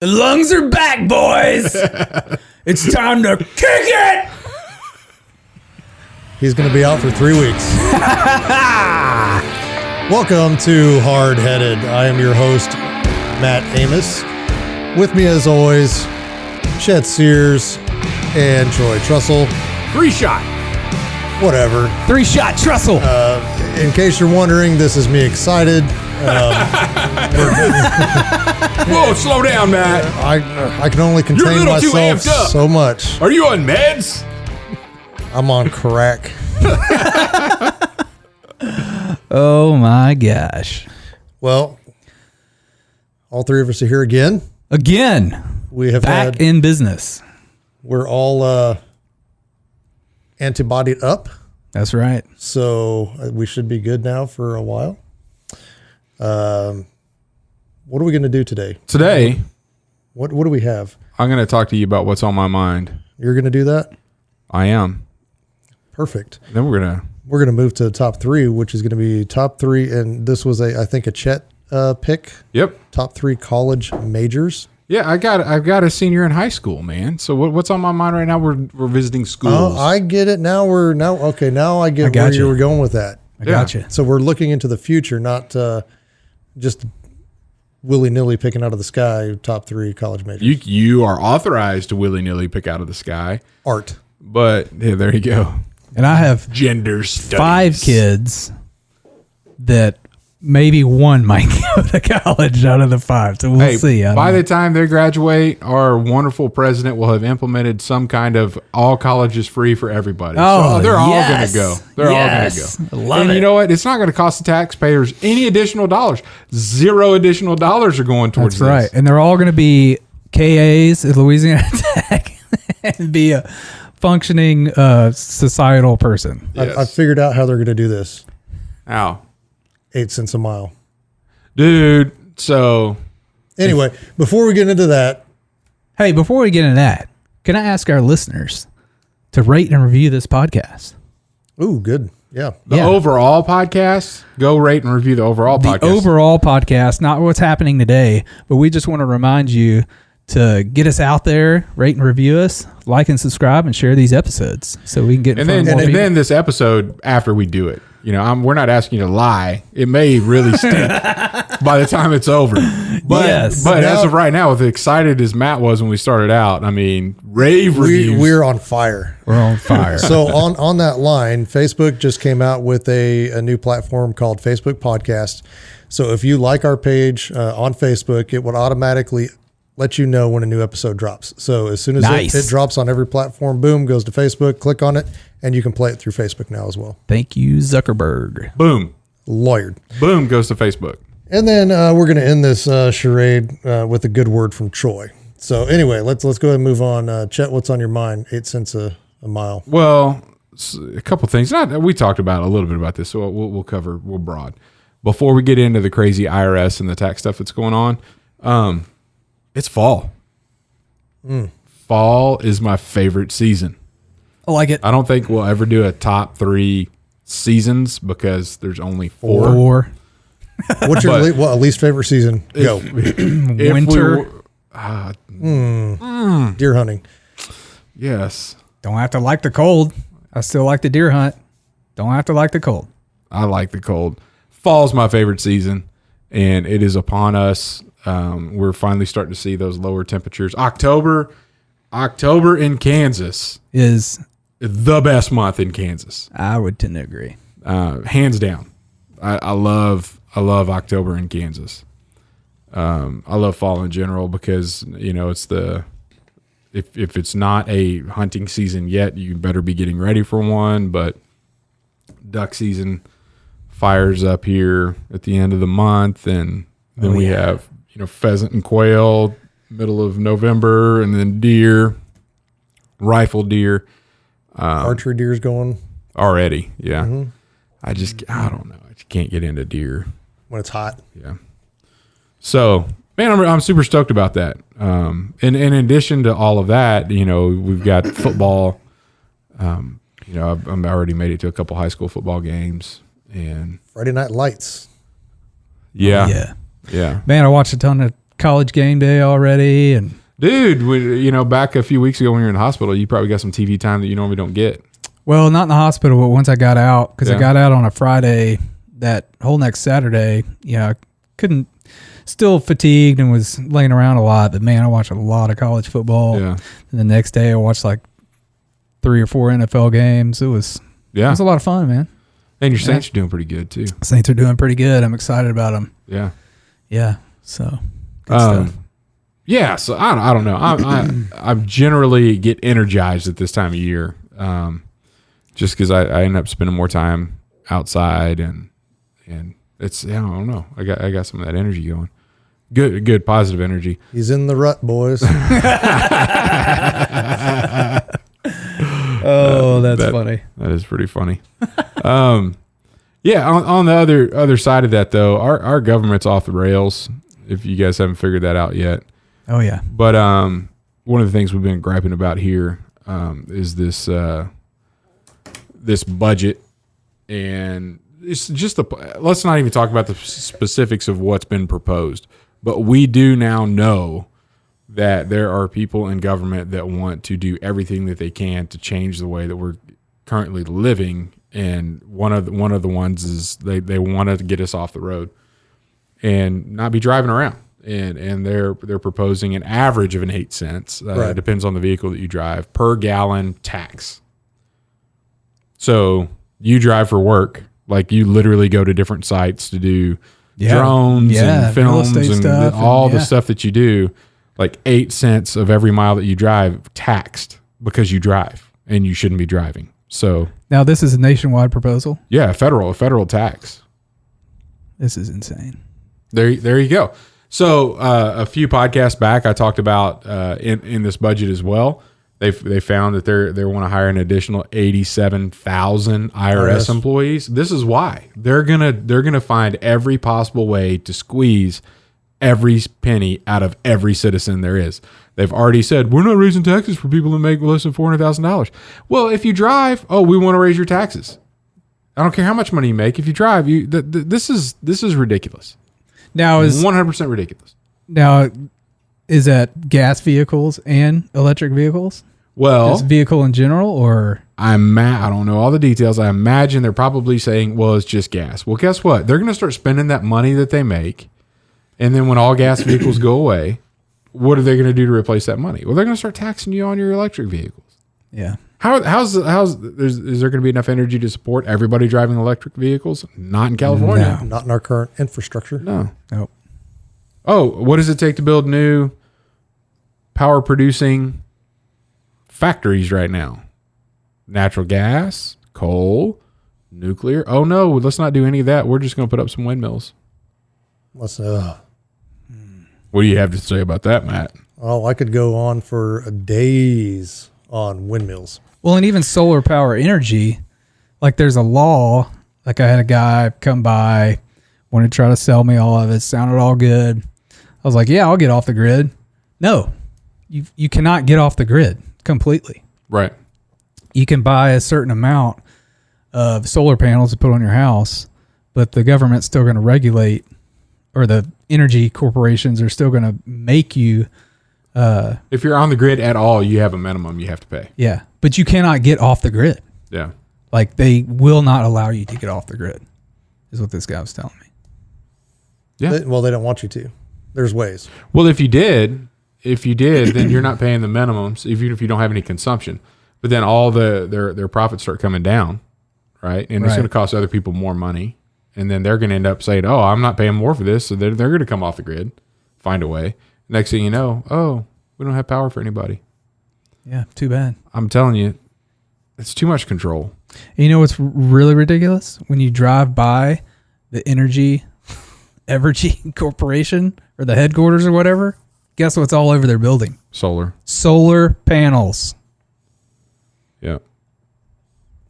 The lungs are back, boys. It's time to kick it. He's going to be out for 3 weeks. Welcome to Hardheaded. I am your host, Matt Amos. With me, as always, Chet Sears and Troy Trussell. 3-shot. Whatever. 3-shot Trussell. In case you're wondering, this is me excited. Whoa, slow down, Matt. I can only contain little too myself amped up. so much. Are you on meds? I'm on crack. Oh my gosh. Well, all three of us are here again. Again. We have Back in business. We're all antibodied up. That's right. So we should be good now for a while. What are we going to do today? Today, What do we have? I'm going to talk to you about what's on my mind. You're going to do that? I am. Perfect. Then we're going to move to the top three, which is going to be top three. And this was I think a Chet pick. Yep. Top three college majors. Yeah, I've got a senior in high school, man. So what's on my mind right now? We're visiting schools. Oh, I get it. Now I get where you were going with that. I got you. So we're looking into the future, not just willy-nilly picking out of the sky top three college majors. You are authorized to willy-nilly pick out of the sky. Art. But yeah, there you go. And I have Gender studies. 5 kids that maybe one might go to college out of the 5. So we'll see. By the time they graduate, our wonderful president will have implemented some kind of all colleges free for everybody. Oh, so they're all going yes. to go. They're all going to Yes. go. Love and it. you know what? It's not going to cost the taxpayers any additional dollars. 0 additional dollars are going towards That's right. this. And they're all going to be KAs at Louisiana Tech and be a functioning societal person. Yes. I figured out how they're going to do this. Ow. 8 cents a mile. Dude, so... Anyway, before we get into that, Hey, before we get into that, can I ask our listeners to rate and review this podcast? ooh, good. Yeah. The overall podcast, go rate and review the overall podcast. The overall podcast, not what's happening today, but we just want to remind you to get us out there, rate and review us, like and subscribe, and share these episodes so we can get in front of more people. then this episode after we do it. You know, we're not asking you to lie. It may really stink by the time it's over. But, Yes. but as of right now, with excited as Matt was when we started out, I mean, rave reviews. We're on fire. We're on fire. So on that line, Facebook just came out with a new platform called Facebook Podcast. So if you like our page on Facebook, it would automatically let you know when a new episode drops. So as soon as Nice. it drops on every platform, boom, goes to Facebook, click on it, and you can play it through Facebook now as well. Thank you, Zuckerberg. Boom. Lawyered. Boom goes to Facebook. And then we're going to end this charade with a good word from Troy. So anyway, let's go ahead and move on. Chet, what's on your mind? 8 cents a mile. Well, a couple things. We talked about a little bit about this, so we'll cover real broad. Before we get into the crazy IRS and the tax stuff that's going on, it's fall. Fall is my favorite season. I like it. I don't think we'll ever do a top 3 seasons because there's only 4. 4. What's your least favorite season? Go. Winter. Deer hunting. Yes. Don't have to like the cold. I still like the deer hunt. Don't have to like the cold. I like the cold. Fall's my favorite season, and it is upon us. We're finally starting to see those lower temperatures. October in Kansas Is the best month in Kansas. I would tend to agree. Hands down. I love October in Kansas. I love fall in general because, you know, it's if it's not a hunting season yet, you better be getting ready for one. But duck season fires up here at the end of the month, and then we have, you know, pheasant and quail middle of November, and then deer, rifle deer. Archery deer's going. Already, yeah. I don't know. I just can't get into deer. When it's hot. Yeah. So, man, I'm super stoked about that. And in addition to all of that, you know, we've got football. You know, I've already made it to a couple high school football games, and Friday Night Lights. yeah. Man, I watched a ton of College Game Day already, and dude, back a few weeks ago when you were in the hospital, you probably got some TV time that you normally don't get. Well, not in the hospital, but once I got out, because I got out on a Friday, that whole next Saturday, I couldn't, still fatigued and was laying around a lot, but man, I watched a lot of college football. Yeah. And the next day I watched like 3 or 4 NFL games. It was a lot of fun, man. And your Saints are doing pretty good too. Saints are doing pretty good. I'm excited about them. Yeah. Yeah. So good stuff. Yeah. So I don't know. I generally get energized at this time of year. Just because I end up spending more time outside and it's, I don't know. I got some of that energy going. Good positive energy. He's in the rut, boys. Oh, that's funny. That is pretty funny. On the other side of that though, our government's off the rails, if you guys haven't figured that out yet. Oh yeah. But one of the things we've been griping about here is this budget, and it's just let's not even talk about the specifics of what's been proposed, but we do now know that there are people in government that want to do everything that they can to change the way that we're currently living, and one of the ones is they want to get us off the road and not be driving around, and they're proposing an average of an 8 cents. It depends on the vehicle that you drive, per gallon tax. So you drive for work, like you literally go to different sites to do drones and films and all the stuff that you do, like 8 cents of every mile that you drive taxed because you drive and you shouldn't be driving. So now this is a nationwide proposal. Yeah, a federal tax. This is insane. There you go. So a few podcasts back, I talked about in this budget as well. They found that they want to hire an additional 87,000 IRS employees. This is why they're gonna find every possible way to squeeze every penny out of every citizen there is. They've already said we're not raising taxes for people that make less than $400,000. Well, if you drive, we want to raise your taxes. I don't care how much money you make. If you drive, this is ridiculous. Now is 100% ridiculous. Now, is that gas vehicles and electric vehicles? Well, just vehicle in general, or I don't know all the details. I imagine they're probably saying, well, it's just gas. Well, guess what? They're going to start spending that money that they make, and then when all gas vehicles go away, what are they going to do to replace that money? Well, they're going to start taxing you on your electric vehicles. Yeah. Is there going to be enough energy to support everybody driving electric vehicles? Not in California. No. Not in our current infrastructure. No. Nope. Oh, what does it take to build new power producing factories right now? Natural gas, coal, nuclear. Oh no, let's not do any of that. We're just going to put up some windmills. What do you have to say about that, Matt? Oh, I could go on for days on windmills. Well, and even solar power energy, like there's a law, like I had a guy come by, wanted to try to sell me all of it, sounded all good. I was like, yeah, I'll get off the grid. No, you cannot get off the grid completely. Right. You can buy a certain amount of solar panels to put on your house, but the government's still going to regulate, or the energy corporations are still going to make you. If you're on the grid at all, you have a minimum you have to pay. Yeah, but you cannot get off the grid. Yeah. Like they will not allow you to get off the grid, is what this guy was telling me. Yeah. They don't want you to. There's ways. Well, if you did, then you're not paying the minimums, even if you don't have any consumption. But then all their profits start coming down, right? And it's going to cost other people more money. And then they're going to end up saying, oh, I'm not paying more for this. So they're going to come off the grid, find a way. Next thing you know, we don't have power for anybody. Yeah, too bad. I'm telling you, it's too much control. And you know what's really ridiculous? When you drive by the Evergy Corporation or the headquarters or whatever, guess what's all over their building? Solar panels. Yeah.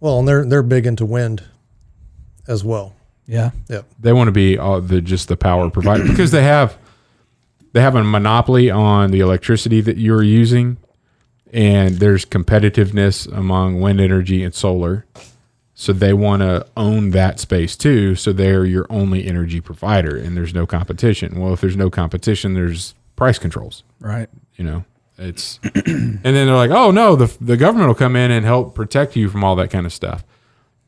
Well, and they're big into wind as well. Yeah. Yep. They want to be just the power provider because they have a monopoly on the electricity that you're using, and there's competitiveness among wind energy and solar. So they want to own that space too. So they're your only energy provider, and there's no competition. Well, if there's no competition, there's price controls. Right. You know, it's, and then they're like, oh no, the government will come in and help protect you from all that kind of stuff.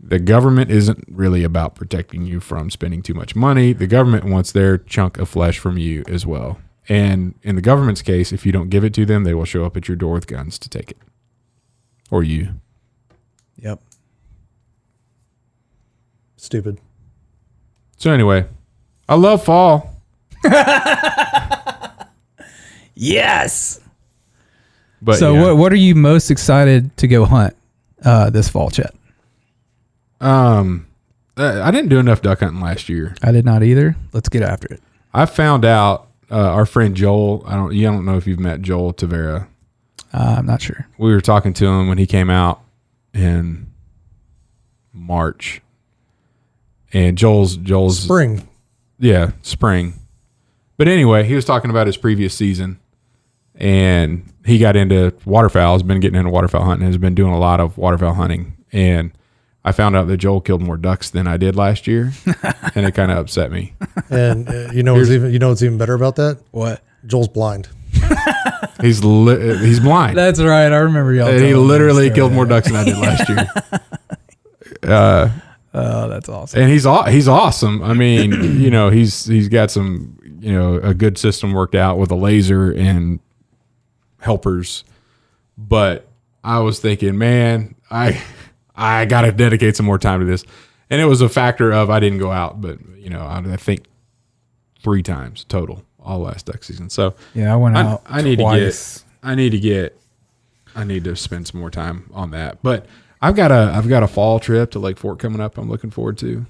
The government isn't really about protecting you from spending too much money. The government wants their chunk of flesh from you as well. And in the government's case, if you don't give it to them, they will show up at your door with guns to take it. Or you. Yep. Stupid. So anyway, I love fall. Yes. But so yeah. what are you most excited to go hunt this fall, Chet? I didn't do enough duck hunting last year. I did not either. Let's get after it. I found out our friend Joel. I don't know if you've met Joel Tavera. I'm not sure. We were talking to him when he came out in March, and Joel's Spring. Yeah, spring. But anyway, he was talking about his previous season, and he got into waterfowl. Has been getting into waterfowl hunting. Has been doing a lot of waterfowl hunting, and I found out that Joel killed more ducks than I did last year, and it kind of upset me. And what's even better about that? What? Joel's blind. He's blind. That's right. I remember y'all. And he literally killed more ducks than I did last year. Oh, that's awesome. And he's awesome. I mean, he's got some, a good system worked out with a laser and helpers. But I was thinking, man, I got to dedicate some more time to this. And it was a factor of I didn't go out, but I think 3 times total all last duck season. So yeah, I went out. I need twice. I need to spend some more time on that. But I've got a fall trip to Lake Fork coming up. I'm looking forward to.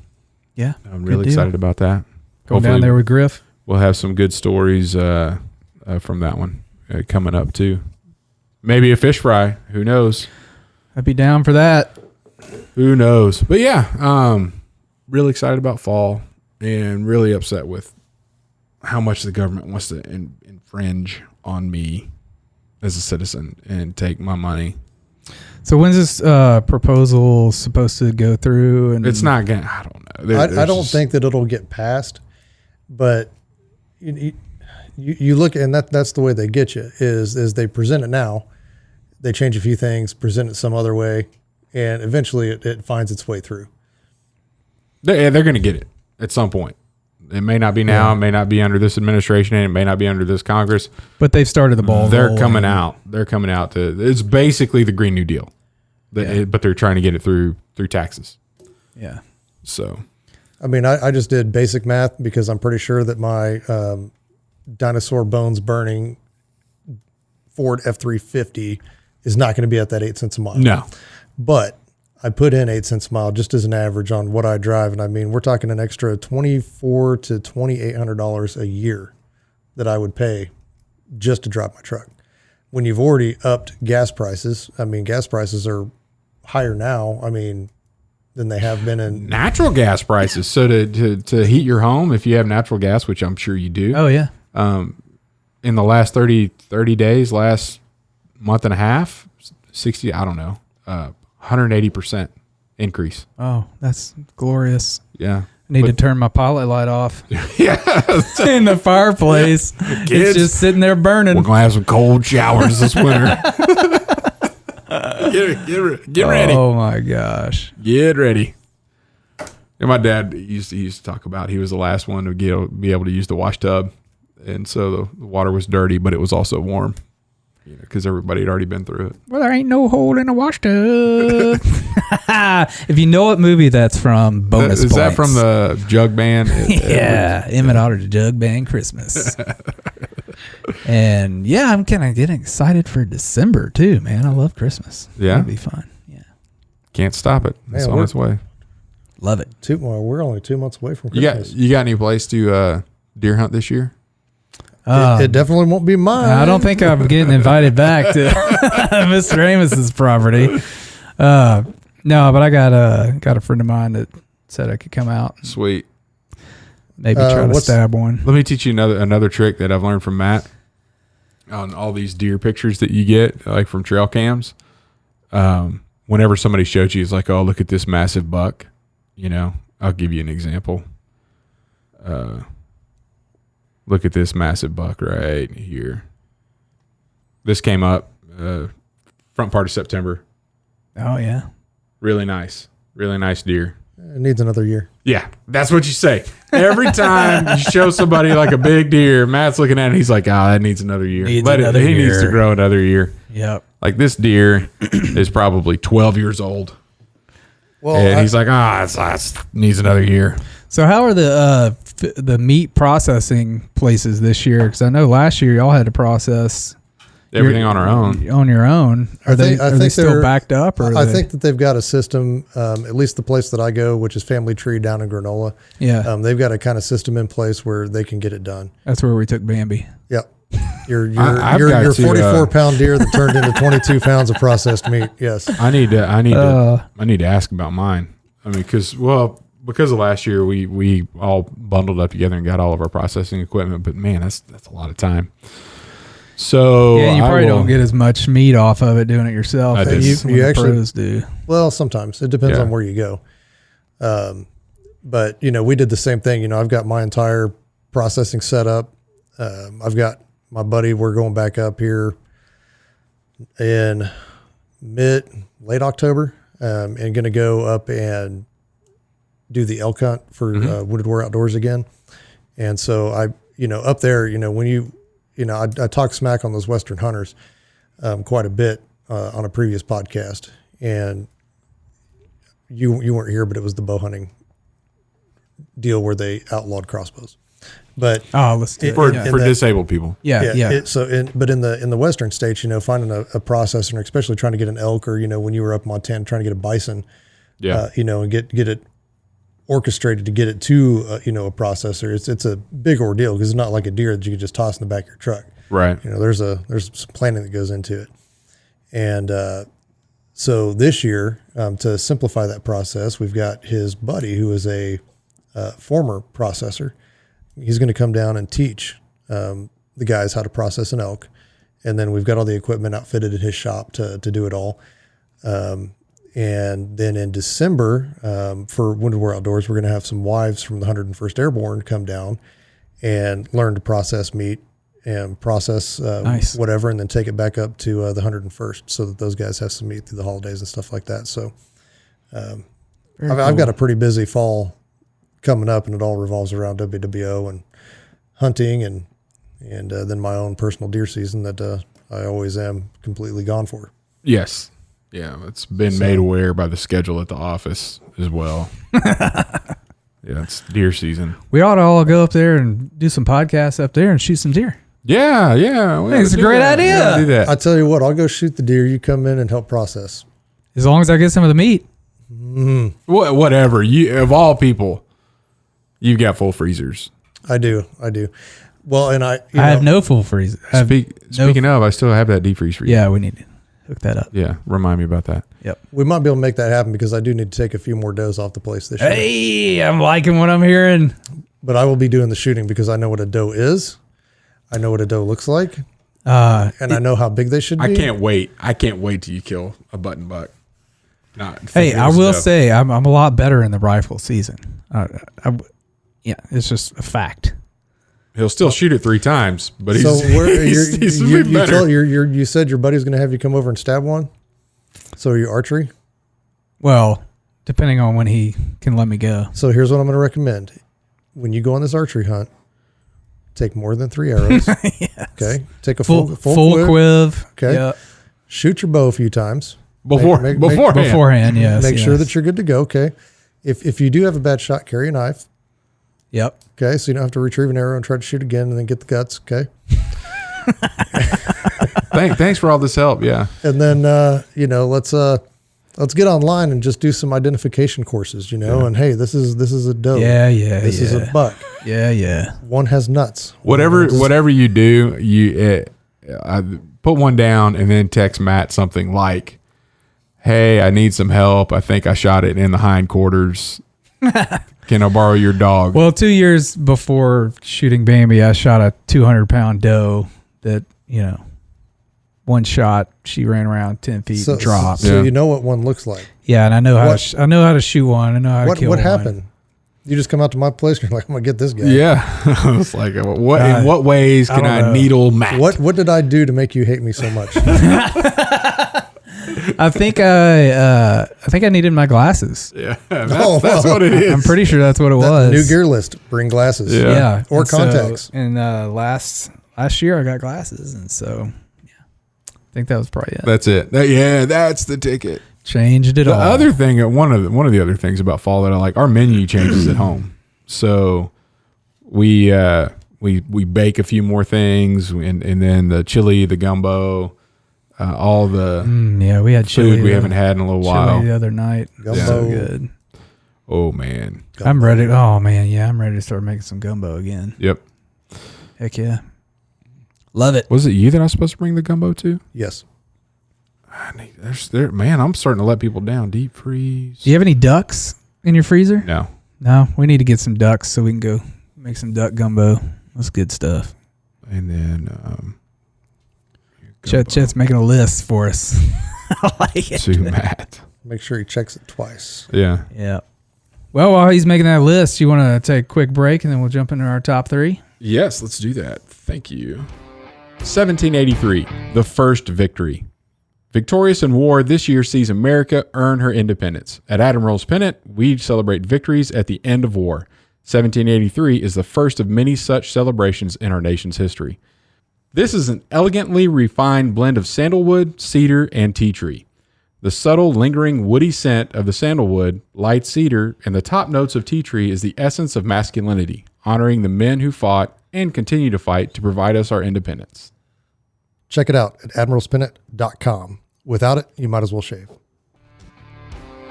Yeah, I'm really excited about that. Going down there with Griff. We'll have some good stories from that one coming up too. Maybe a fish fry. Who knows? I'd be down for that. Who knows? But yeah, really excited about fall and really upset with how much the government wants to infringe on me as a citizen and take my money. So when's this proposal supposed to go through? And It's not going to, I don't know. I don't think that it'll get passed, but you look, and that's the way they get you is they present it now, they change a few things, present it some other way, and eventually it finds its way through. They're going to get it at some point. It may not be now, it may not be under this administration, and it may not be under this Congress. But they've started the ball. They're coming out. They're coming out to. It's basically the Green New Deal, but they're trying to get it through taxes. Yeah. So, I mean, I just did basic math because I'm pretty sure that my dinosaur bones burning Ford F-350 is not going to be at that 8 cents a mile. no. But I put in 8 cents a mile just as an average on what I drive. And I mean, we're talking an extra $2,400 to $2,800 a year that I would pay just to drive my truck. When you've already upped gas prices, I mean, gas prices are higher now, than they have been in Natural gas prices. So to heat your home, if you have natural gas, which I'm sure you do. Oh yeah. In the last 30 days, last month and a half, 60, I don't know, 180% increase. Oh, that's glorious. Yeah. I need to turn my pilot light off Yeah. in the fireplace. Kids, It's just sitting there burning. we're going to have some cold showers this winter. Get ready. Oh my gosh. Get ready. And my dad used to talk about he was the last one to be able to use the wash tub. And so the water was dirty, but it was also warm. Because everybody had already been through it. Well, there ain't no hole in a wash tub. If you know what movie that's from, bonus Is that points. from the Jug Band? Yeah, Emmett Otter's Jug Band Christmas. And yeah, I'm kind of getting excited for December too, man. I love Christmas. Yeah? It'll be fun. Yeah, Can't stop it. It's Man, on its way. love it. we're only 2 months away from You Christmas. got any place to deer hunt this year? It definitely won't be mine. I don't think I'm getting invited back to Mr. Amos's property. No, but I got a friend of mine that said I could come out, and Sweet. maybe try to stab one. Let me teach you another trick that I've learned from Matt on all these deer pictures that you get, like from trail cams. Whenever somebody shows you, it's like, oh, look at this massive buck. I'll give you an example. Look at this massive buck right here. This came up front part of September. Oh yeah. Really nice deer. It needs another year. Yeah, that's what you say. Every time you show somebody like a big deer, Matt's looking at it, he's like, that needs another year. He needs to grow another year. Yep. Like this deer is probably 12 years old. Well, And he's like, it needs another year. So how are the meat processing places this year? Because I know last year y'all had to process Everything on our own. On your own. Are they still backed up? Or I think that they've got a system, at least the place that I go, which is Family Tree down in Granola. Yeah. They've got a kind of system in place where they can get it done. That's where we took Bambi. Yep. Your I've got 44-pound deer that turned into 22 pounds of processed meat. Yes. I need to ask about mine. I mean, because of last year, we all bundled up together and got all of our processing equipment. But man, that's a lot of time. So yeah, you probably don't get as much meat off of it doing it yourself. You actually pros do. Well, sometimes it depends on where you go. But we did the same thing. I've got my entire processing set up. I've got my buddy. We're going back up here in late October, and going to go up and do the elk hunt for Wooded Warrior Outdoors again. And so up there, when I talk smack on those Western hunters quite a bit on a previous podcast, and you weren't here, but it was the bow hunting deal where they outlawed crossbows. But for disabled people, yeah. But in the Western states, finding a processor, and especially trying to get an elk, or when you were up in Montana trying to get a bison, and get it orchestrated to get it to a processor, it's a big ordeal because it's not like a deer that you can just toss in the back of your truck. Right. There's some planning that goes into it, and so this year, to simplify that process, we've got his buddy who is a former processor. He's going to come down and teach the guys how to process an elk, and then we've got all the equipment outfitted at his shop to do it all. And then in December, for Wooded Warrior Outdoors, we're going to have some wives from the 101st Airborne come down and learn to process meat and process whatever, and then take it back up to the 101st so that those guys have some meat through the holidays and stuff like that. So I've got a pretty busy fall coming up, and it all revolves around WWO and hunting and then my own personal deer season that I always am completely gone for. Yes. Yeah, it's been made aware by the schedule at the office as well. Yeah, it's deer season. We ought to all go up there and do some podcasts up there and shoot some deer. Yeah. I think it's a great idea. Do that. I tell you what, I'll go shoot the deer. You come in and help process. As long as I get some of the meat. Whatever. Of all people, you've got full freezers. I do. Well, and I have no full freezer. Speaking of, I still have that deep freeze freezer. Yeah, we need to hook that up. Yeah, remind me about that. Yep. We might be able to make that happen because I do need to take a few more does off the place this year. Hey, I'm liking what I'm hearing. But I will be doing the shooting because I know what a doe is. I know what a doe looks like. And I know how big they should be. I can't wait till you kill a button buck. Hey, I will say I'm a lot better in the rifle season. Yeah, it's just a fact. He'll still shoot it 3 times, but you better. You said your buddy's going to have you come over and stab one. So are you archery? Well, depending on when he can let me go. So here's what I'm going to recommend: when you go on this archery hunt, take more than 3 arrows. Yes. Okay, take a full quiv. Okay, yep. Shoot your bow a few times beforehand. Yes, make sure that you're good to go. Okay, if you do have a bad shot, carry a knife. Yep. Okay, so you don't have to retrieve an arrow and try to shoot again and then get the guts. Okay. Thanks for all this help. Yeah. And then let's get online and just do some identification courses. And hey, this is a doe. Yeah. This is a buck. Yeah. One has nuts. Whatever you do, I put one down and then text Matt something like, "Hey, I need some help. I think I shot it in the hindquarters. Can I borrow your dog?" Well, 2 years before shooting Bambi, I shot a 200-pound doe that, one shot, she ran around 10 feet and dropped. So you know what one looks like. Yeah, and I know how to shoot one. I know how to kill one. What happened? You just come out to my place and you're like, I'm going to get this guy. Yeah. I was like, in what ways can I needle Matt? What did I do to make you hate me so much? I think I needed my glasses. Yeah. That's what it is. I'm pretty sure that's what it was. New gear list, bring glasses. Yeah. Or And contacts. So, and last year I got glasses. And so, yeah, I think that was probably it. That's it. That's the ticket. Changed it The all. other thing, one of the other things about fall that I like, our menu changes at home. So we bake a few more things, and then the chili, the gumbo, all the we had chili. food we haven't had in a little while. Chili the other night. Gumbo. So good. Oh man. Gumbo. I'm ready. Oh man, yeah, I'm ready to start making some gumbo again. Yep. Heck yeah, love it. Was it you that I was supposed to bring the gumbo to? Yes. Man, I'm starting to let people down. Deep freeze. Do you have any ducks in your freezer? No. No, we need to get some ducks so we can go make some duck gumbo. That's good stuff. And then Chet's making a list for us. I like it. to Matt. Make sure he checks it twice. Yeah. Yeah. Well, while he's making that list, you want to take a quick break and then we'll jump into our top three? Yes, let's do that. Thank you. 1783, the first victory. Victorious in war, this year sees America earn her independence. At Admiral's Pennant, we celebrate victories at the end of war. 1783 is the first of many such celebrations in our nation's history. This is an elegantly refined blend of sandalwood, cedar, and tea tree. The subtle, lingering, woody scent of the sandalwood, light cedar, and the top notes of tea tree is the essence of masculinity, honoring the men who fought and continue to fight to provide us our independence. Check it out at admiralspennant.com. Without it, you might as well shave.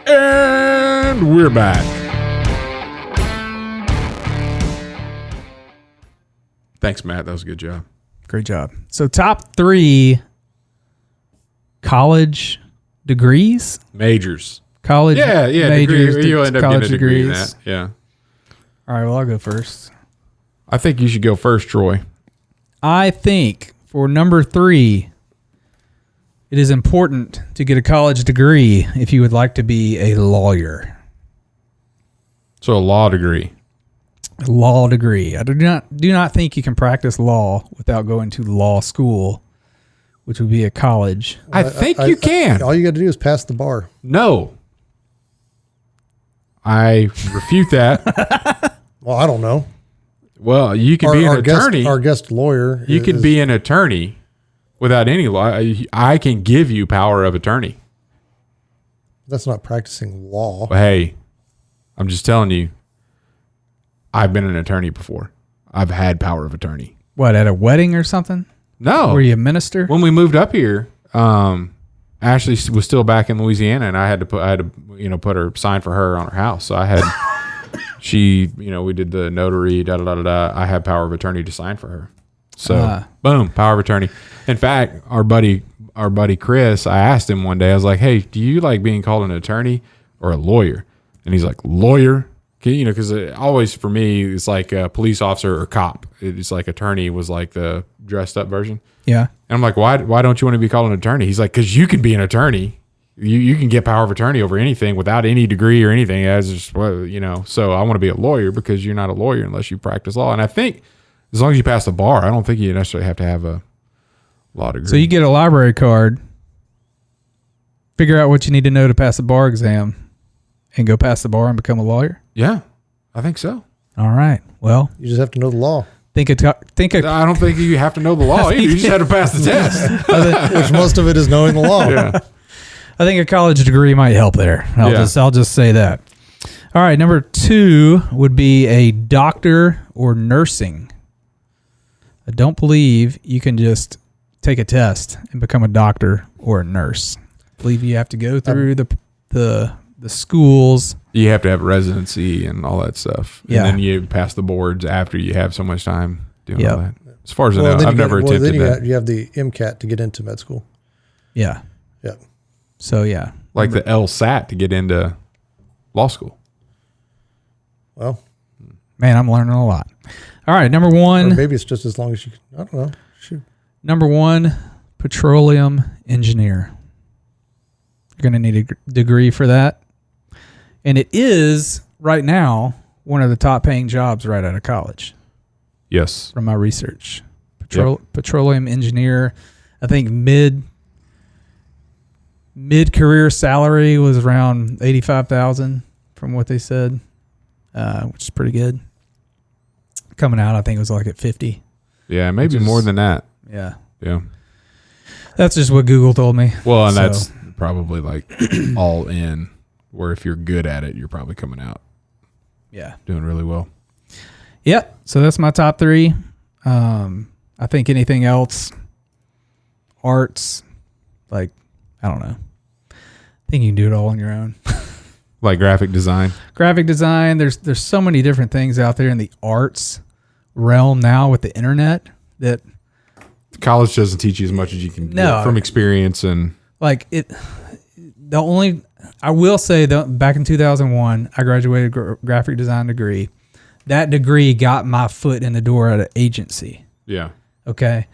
And we're back. Thanks, Matt. That was a good job. Great job. So top three college degrees? Majors. College majors, Degree. You'll end up college getting a degree in degrees. that. Yeah. All right, well, I'll go first. I think you should go first, Troy. I think for number three, it is important to get a college degree if you would like to be a lawyer. So a law degree. A law degree. I do not think you can practice law without going to law school, which would be a college. I think you can. All you got to do is pass the bar. No. I refute that. Well, I don't know. Well, you can be an attorney. Our guest lawyer. You can be an attorney without any law. I can give you power of attorney. That's not practicing law. But hey, I'm just telling you, I've been an attorney before. I've had power of attorney. What, at a wedding or something? No. Were you a minister? When we moved up here, Ashley was still back in Louisiana, and I had to put her sign for her on her house. So I had we did the notary, I had power of attorney to sign for her. So boom, power of attorney. In fact, our buddy Chris, I asked him one day, I was like, hey, do you like being called an attorney or a lawyer? And he's like, lawyer? Because always for me, it's like a police officer or cop. It's like attorney was like the dressed up version. Yeah. And I'm like, why don't you want to be called an attorney? He's like, because you can be an attorney. You can get power of attorney over anything without any degree or anything. As just, so I want to be a lawyer because you're not a lawyer unless you practice law. And I think as long as you pass the bar, I don't think you necessarily have to have a law degree. So you get a library card, figure out what you need to know to pass the bar exam, and go pass the bar and become a lawyer? Yeah, I think so. All right. Well, You just have to know the law, I I don't think you have to know the law either. You just have to pass the test. which most of it is knowing the law. Yeah. I think a college degree might help there. I'll just say that. All right, number two would be a doctor or nursing. I don't believe you can just take a test and become a doctor or a nurse. I believe you have to go through the schools. You have to have residency and all that stuff. Yeah. And then you pass the boards after you have so much time doing all that. As far as I Well, know, then I've never attempted that. You have the MCAT to get into med school. Yeah. Yeah. So, yeah. Like the LSAT to get into law school. Well, Man, I'm learning a lot. All right, number or one. maybe it's just as long as you can. I don't know. Shoot. Number one, petroleum engineer. You're going to need a degree for that. And it is, right now, one of the top paying jobs right out of college Yes. from my research. Petroleum engineer. I think mid career salary was around 85,000 from what they said, which is pretty good. Coming out, I think it was like at 50. Yeah, maybe more than that. Yeah. Yeah. That's just what Google told me. Well, and that's probably like all in, where if you're good at it, you're probably coming out doing really well. Yep. So that's my top 3. I think anything else, arts, like, I don't know. I think you can do it all on your own. Like graphic design. Graphic design. There's so many different things out there in the arts realm now with the internet that College doesn't teach you as much as you can get from experience and like it. I will say that back in 2001, I graduated graphic design degree. That degree got my foot in the door at an agency. Yeah. Okay.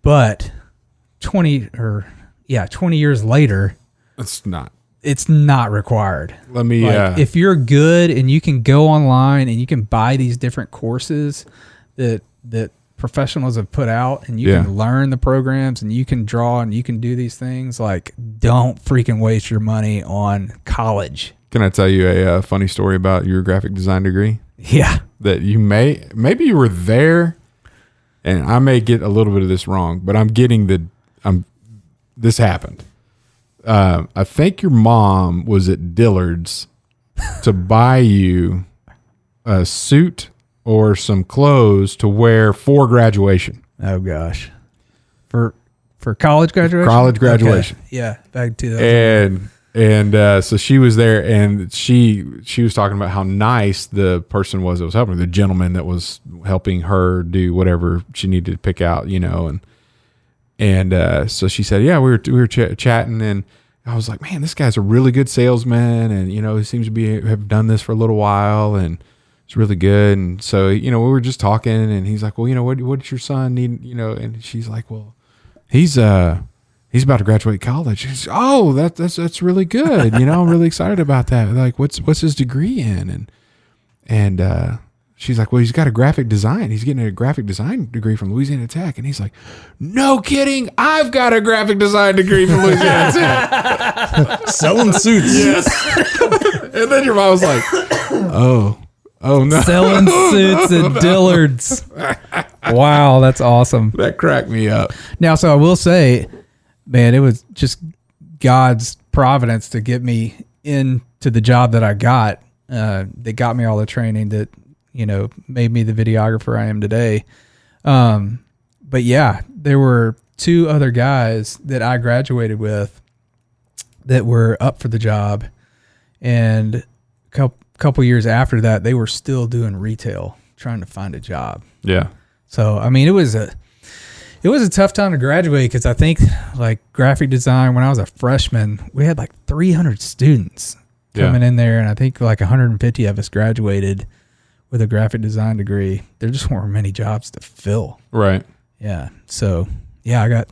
But 20 years later, it's not required. Let me, if you're good and you can go online and you can buy these different courses that professionals have put out and you can learn the programs and you can draw and you can do these things, like, don't freaking waste your money on college. Can I tell you a funny story about your graphic design degree? Yeah. That you maybe you were there, and I may get a little bit of this wrong, but this happened. I think your mom was at Dillard's to buy you a suit or some clothes to wear for graduation. Oh gosh. For college graduation? College graduation. Okay. Yeah. Back to 2000. And so she was there, and she was talking about how nice the person was that was helping her, the gentleman that was helping her do whatever she needed to pick out, and so she said, yeah, we were chatting, and I was like, man, this guy's a really good salesman, and he seems to have done this for a little while, and it's really good. And so we were just talking, and he's like, well, what does your son need? And she's like, well, he's about to graduate college. She's, oh, that's really good. I'm really excited about that. Like, what's his degree in? And she's like, well, he's got a graphic design. He's getting a graphic design degree from Louisiana Tech. And he's like, no kidding. I've got a graphic design degree from Louisiana Tech. Selling suits. Yes. And then your mom was like, oh no. Selling suits at Dillard's. Wow, that's awesome. That cracked me up. Now, so I will say, man, it was just God's providence to get me into the job that I got. They got me all the training that, made me the videographer I am today. But yeah, there were 2 other guys that I graduated with that were up for the job. And a couple years after that, they were still doing retail, trying to find a job. Yeah. So, I mean, it was a tough time to graduate because I think like graphic design, when I was a freshman, we had like 300 students coming in there. And I think like 150 of us graduated with a graphic design degree. There just weren't many jobs to fill. Right. Yeah. So yeah, I got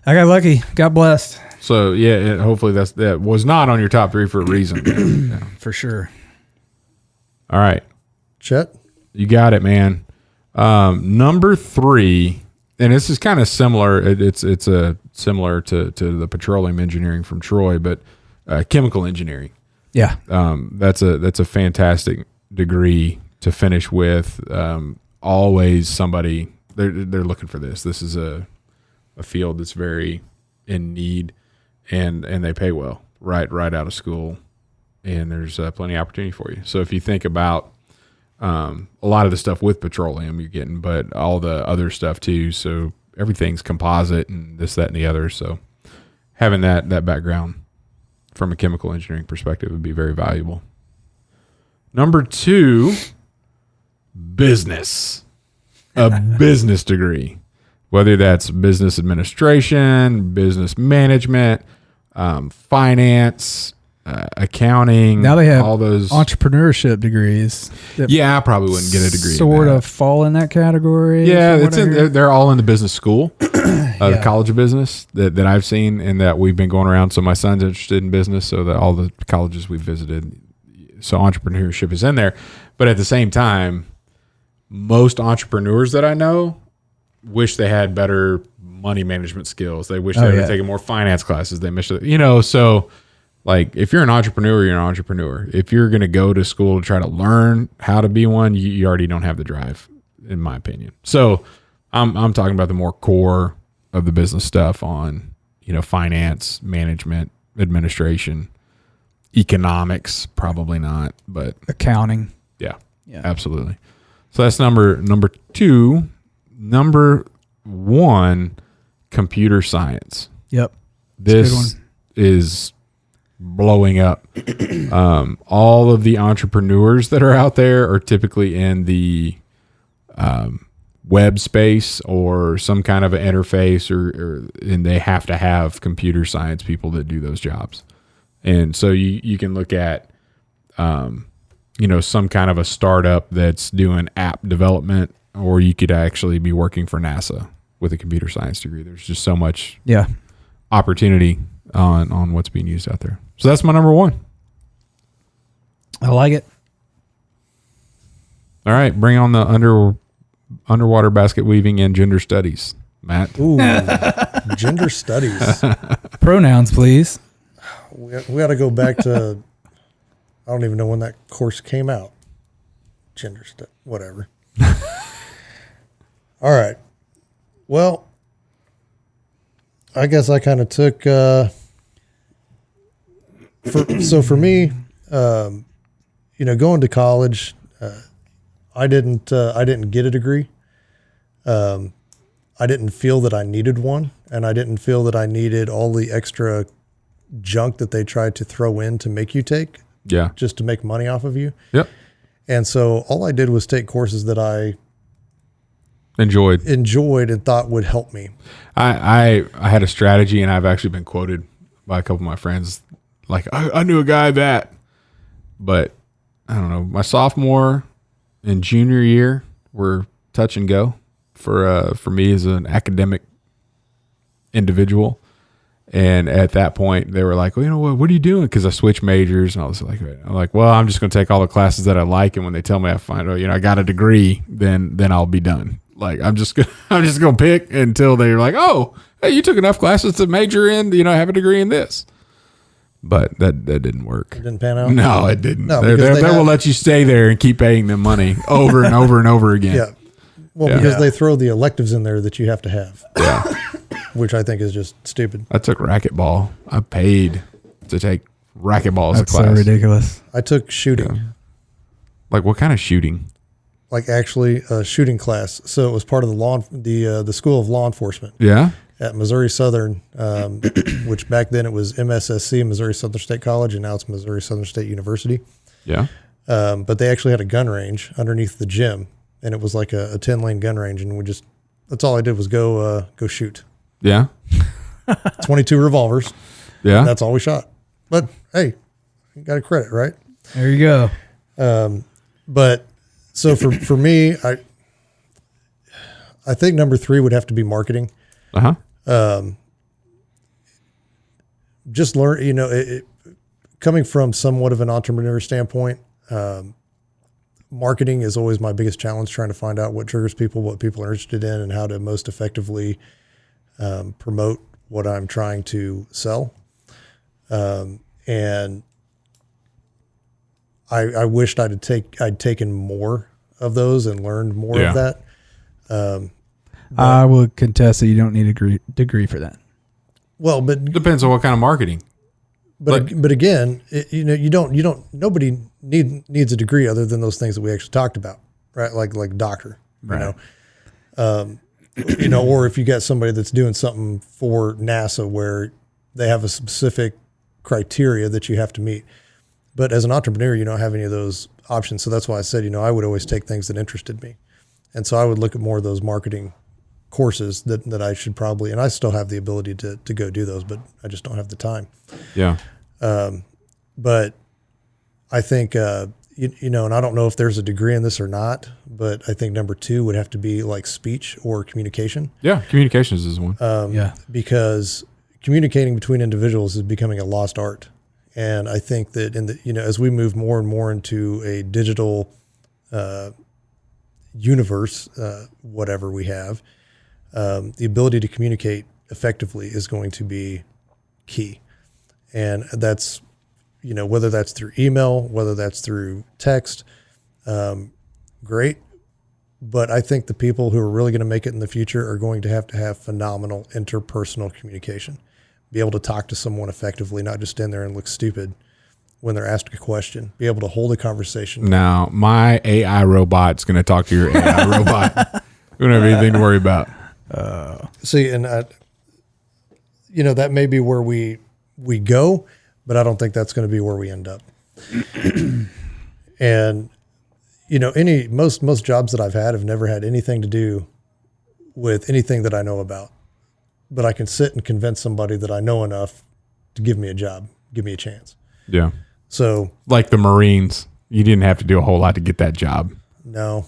lucky, got blessed. So yeah, hopefully that was not on your top 3 for a reason. Yeah. For sure. All right. Chet? You got it, man. Number 3, and this is kind of similar. It's similar to the petroleum engineering from Troy, but chemical engineering. Yeah. That's a fantastic degree to finish with. Always somebody they're looking for this. This is a field that's very in need, and they pay well right out of school, and there's plenty of opportunity for you. So if you think about a lot of the stuff with petroleum you're getting, but all the other stuff too. So everything's composite and this, that, and the other. So having that background from a chemical engineering perspective would be very valuable. Number 2, business. A business degree, whether that's business administration, business management, finance, accounting. Now they have all those entrepreneurship degrees. Yeah, I probably wouldn't get a degree. Sort of fall in that category. Yeah, they're all in the business school, the College of Business that I've seen and that we've been going around. So my son's interested in business, so that all the colleges we've visited So entrepreneurship is in there. But at the same time, most entrepreneurs that I know wish they had better money management skills. They wish they would have taken more finance classes. They wish, so like if you're an entrepreneur, you're an entrepreneur. If you're going to go to school to try to learn how to be one, you already don't have the drive, in my opinion. So I'm talking about the more core of the business stuff on, finance, management, administration, economics, probably not, but accounting. Yeah, absolutely. So that's number 2. Number 1, computer science. Yep. This is blowing up. All of the entrepreneurs that are out there are typically in the web space or some kind of an interface, and they have to have computer science people that do those jobs. And so you can look at, some kind of a startup that's doing app development, or you could actually be working for NASA with a computer science degree. There's just so much opportunity on what's being used out there. So that's my number 1. I like it. All right, bring on the underwater basket weaving and gender studies, Matt. Ooh, gender studies. Pronouns, please. We got to go back to, I don't even know when that course came out. Gender stuff, whatever. All right. Well, I guess I kind of took, for me, going to college, I didn't get a degree. I didn't feel that I needed one, and I didn't feel that I needed all the extra junk that they tried to throw in to make you take. Yeah. Just to make money off of you. Yep. And so all I did was take courses that I enjoyed and thought would help me. I had a strategy, and I've actually been quoted by a couple of my friends. Like, I knew a guy that, but I don't know, my sophomore and junior year were touch and go for me as an academic individual. And at that point, they were like, well, what are you doing? Because I switched majors, and I was like, well, I'm just going to take all the classes that I like, and when they tell me I got a degree, then I'll be done. Like I'm just gonna pick until they're like, oh, hey, you took enough classes to major in, have a degree in this. But that didn't work. It didn't pan out? No, it didn't. No, they will let you stay there and keep paying them money over and over and over again. Yeah. Well, because they throw the electives in there that you have to have. Yeah. Which I think is just stupid. I took racquetball. I paid to take racquetball as a class. That's so ridiculous. I took shooting. Yeah. Like what kind of shooting? Like actually a shooting class. So it was part of the School of Law Enforcement. Yeah. At Missouri Southern, which back then it was MSSC, Missouri Southern State College, and now it's Missouri Southern State University. Yeah. But they actually had a gun range underneath the gym, and it was like a 10-lane gun range, and that's all I did was go shoot. Yeah. 22 revolvers. Yeah. And that's all we shot. But hey, you got a credit, right? There you go. But so for me, I think number 3 would have to be marketing. Just learn, coming from somewhat of an entrepreneur standpoint, marketing is always my biggest challenge, trying to find out what triggers people, what people are interested in, and how to most effectively promote what I'm trying to sell. And I wished I'd taken more of those and learned more of that. I would contest that you don't need a degree for that. Well, but depends on what kind of marketing. But again, nobody needs a degree other than those things that we actually talked about, right? Like doctor, right. Or if you got somebody that's doing something for NASA where they have a specific criteria that you have to meet. But as an entrepreneur, you don't have any of those options. So that's why I said, I would always take things that interested me. And so I would look at more of those marketing courses that I should probably, and I still have the ability to go do those, but I just don't have the time. Yeah. But I think, and I don't know if there's a degree in this or not, but I think number 2 would have to be like speech or communication. Yeah. Communications is one. Because communicating between individuals is becoming a lost art. And I think that as we move more and more into a digital universe, whatever we have, the ability to communicate effectively is going to be key. And that's, whether that's through email, whether that's through text, great. But I think the people who are really going to make it in the future are going to have phenomenal interpersonal communication, be able to talk to someone effectively, not just stand there and look stupid when they're asked a question, be able to hold a conversation. Now, my AI robot's going to talk to your AI robot. We don't have anything to worry about. See, and that may be where we go, but I don't think that's going to be where we end up. And most jobs that I've had have never had anything to do with anything that I know about, but I can sit and convince somebody that I know enough to give me a job, give me a chance. Yeah. So like the Marines, you didn't have to do a whole lot to get that job. No.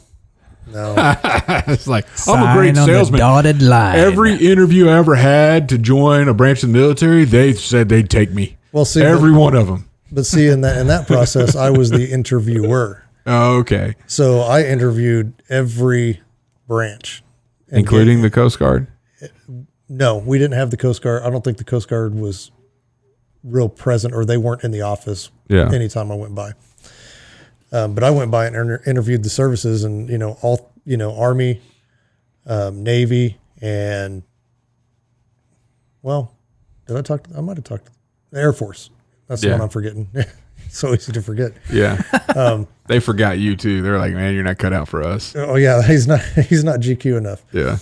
It's like, Sign I'm a great on salesman. the dotted line. Every interview I ever had to join a branch of the military, they said they'd take me. Well, see, every one of them. But see, in that process, I was the interviewer. Oh, okay. So I interviewed every branch. Including the Coast Guard? No, we didn't have the Coast Guard. I don't think the Coast Guard was real present, or they weren't in the office anytime I went by. But I went by and interviewed the services, and all Army, Navy, and did I talk? I might have talked to the Air Force. That's the one I'm forgetting. It's so easy to forget. Yeah. They forgot you too. They're like, man, you're not cut out for us. Oh yeah, he's not GQ enough. Yeah.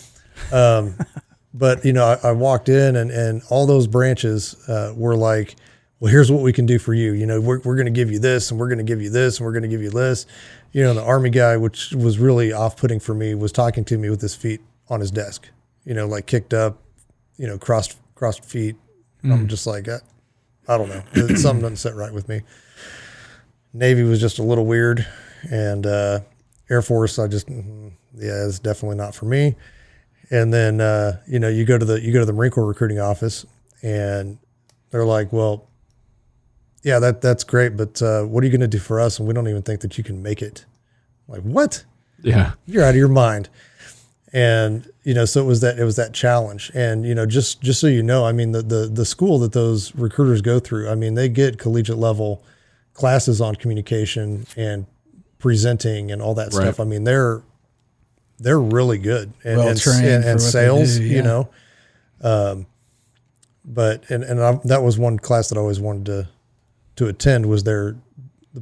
But I walked in, and all those branches were like, well, here's what we can do for you. We're going to give you this, and we're going to give you this, and we're going to give you this. The Army guy, which was really off-putting for me, was talking to me with his feet on his desk, like kicked up, crossed feet. I'm just like, I don't know. Something doesn't sit right with me. Navy was just a little weird, and Air Force, it's definitely not for me. And then you go to the Marine Corps recruiting office, and they're like, well, yeah, that's great, but what are you going to do for us? And we don't even think that you can make it. I'm like, what? Yeah, you're out of your mind. And so it was that challenge. And just so you know, I mean, the school that those recruiters go through, I mean, they get collegiate level classes on communication and presenting and all that stuff. I mean, they're really good and sales, but that was one class that I always wanted to attend, was the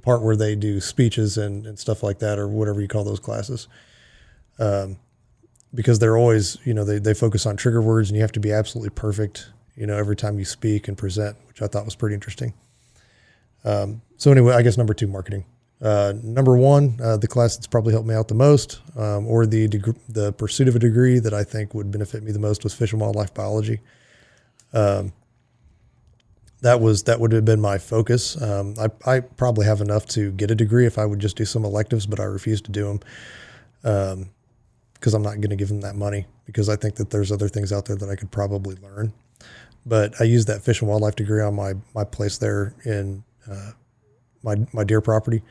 part where they do speeches and stuff like that, or whatever you call those classes. Because they're always, they focus on trigger words, and you have to be absolutely perfect, every time you speak and present, which I thought was pretty interesting. So anyway, I guess number 2, marketing. Number 1, the class that's probably helped me out the most, or the pursuit of a degree that I think would benefit me the most, was fish and wildlife biology. That would have been my focus. I probably have enough to get a degree if I would just do some electives, but I refuse to do them because I'm not going to give them that money, because I think that there's other things out there that I could probably learn. But I used that fish and wildlife degree on my place there in my deer property,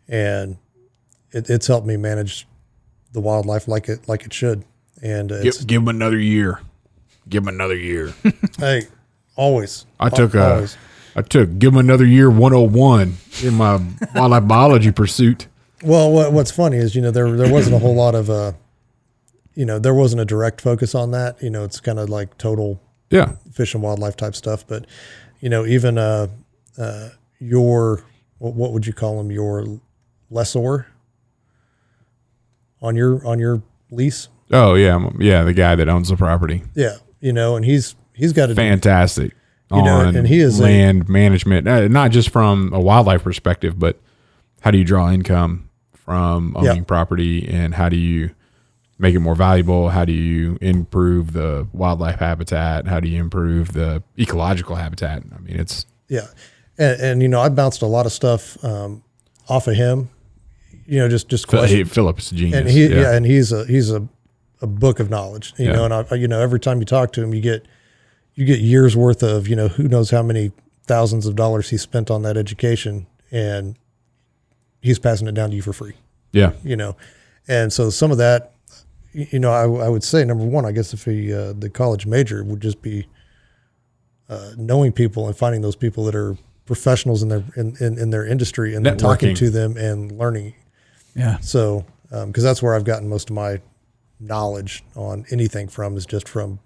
and it's helped me manage the wildlife like it should. And give them another year. Give them another year. Hey, always. I took give them another year 101 in my wildlife biology pursuit. Well, what's funny is, there wasn't a whole lot of, there wasn't a direct focus on that. It's kind of like total fish and wildlife type stuff. But, even what would you call them? Your lessor on your lease? Oh, yeah. The guy that owns the property. Yeah. And he's got to fantastic. And he is land management, not just from a wildlife perspective, but how do you draw income from owning property, and how do you make it more valuable? How do you improve the wildlife habitat? How do you improve the ecological habitat? I mean, it's and I bounced a lot of stuff off of him. Just questions. Philip's a genius, and he's a book of knowledge. And every time you talk to him, you get years worth of who knows how many thousands of dollars he spent on that education, and he's passing it down to you for free. Yeah. And so some of that, I would say, number one, I guess if the college major would just be knowing people and finding those people that are professionals in their industry, and then talking to them and learning. Yeah. So, because that's where I've gotten most of my knowledge on anything from, is just from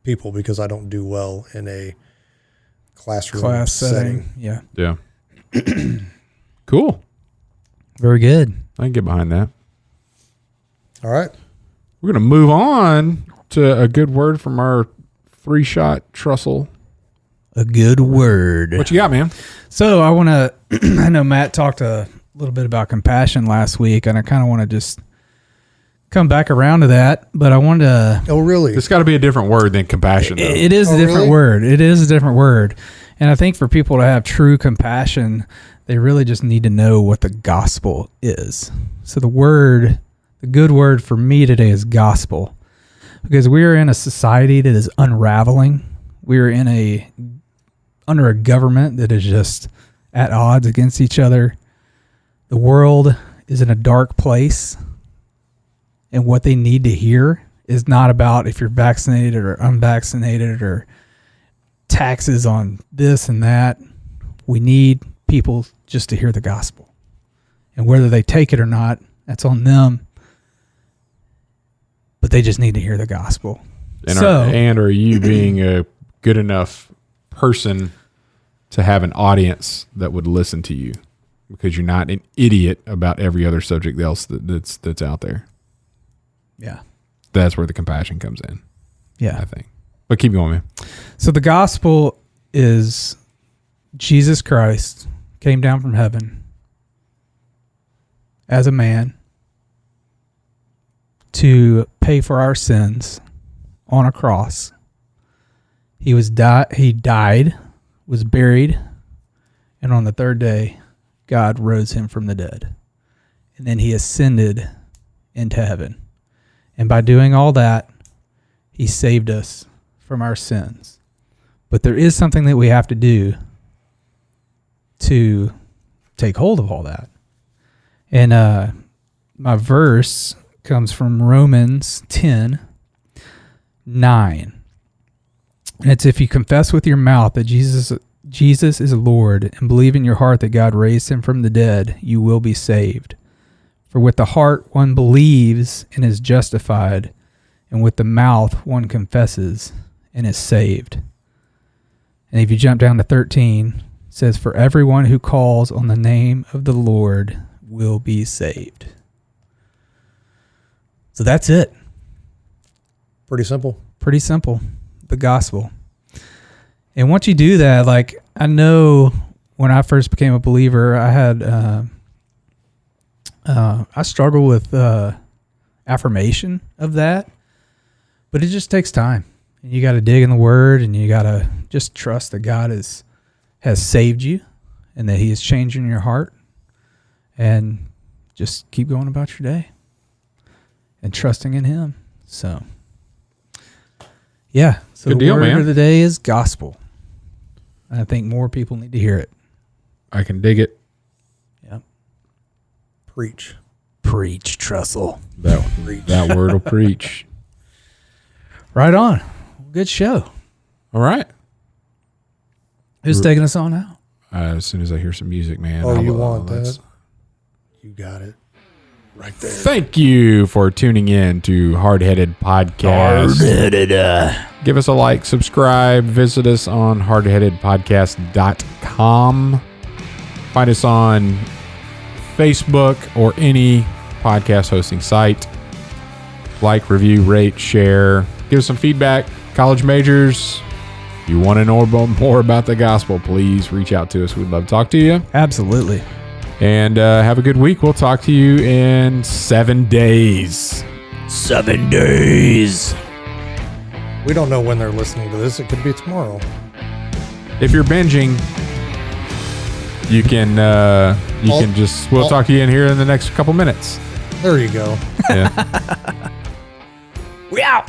people, because I don't do well in a class setting. Yeah. Yeah. Cool. Very good. I can get behind that. All right. We're going to move on to a good word from our 3-shot Trussell. A good word. What you got, man? So I want to, I know Matt talked a little bit about compassion last week, and I kind of want to just come back around to that, but I wanted to. Oh, really? It's got to be a different word than compassion, though. It is a different word. It is a different word. And I think for people to have true compassion, they really just need to know what the gospel is. So the good word for me today is gospel, because we are in a society that is unraveling. We are under a government that is just at odds against each other. The world is in a dark place, and what they need to hear is not about if you're vaccinated or unvaccinated or taxes on this and that. We need people just to hear the gospel, and whether they take it or not, that's on them, but they just need to hear the gospel. And are you being a good enough person to have an audience that would listen to you, because you're not an idiot about every other subject else that's out there? Yeah. That's where the compassion comes in. Yeah. I think. But keep going, man. So the gospel is Jesus Christ came down from heaven as a man to pay for our sins on a cross. He died, was buried, and on the third day, God rose him from the dead. And then he ascended into heaven. And by doing all that, he saved us from our sins. But there is something that we have to do to take hold of all that. And my verse comes from Romans 10:9. And it's, if you confess with your mouth that Jesus is Lord and believe in your heart that God raised him from the dead, you will be saved. For with the heart one believes and is justified, and with the mouth one confesses and is saved. And if you jump down to 13, it says, for everyone who calls on the name of the Lord will be saved. So that's it. Pretty simple. Pretty simple. The gospel. And once you do that, like, I know when I first became a believer, I had I struggle with affirmation of that, but it just takes time. And you got to dig in the word, and you got to just trust that God has saved you and that he is changing your heart, and just keep going about your day and trusting in him. So yeah. So good the deal, word man. of the day is gospel. I think more people need to hear it. I can dig it. Yep. Preach, Trussell. That word will preach. Right on. Good show. All right. Who's taking us on out? As soon as I hear some music, man. Oh, you want that? You got it. Right there. Thank you for tuning in to Hardheaded Podcast. Give us a like, subscribe, visit us on hardheadedpodcast.com. Find us on Facebook or any podcast hosting site. Like, review, rate, share. Give us some feedback. College majors, if you want to know more about the gospel, please reach out to us. We'd love to talk to you. Absolutely. And have a good week. We'll talk to you in 7 days. 7 days. We don't know when they're listening to this. It could be tomorrow. If you're binging, you can we'll talk to you in here in the next couple minutes. There you go. Yeah. We out.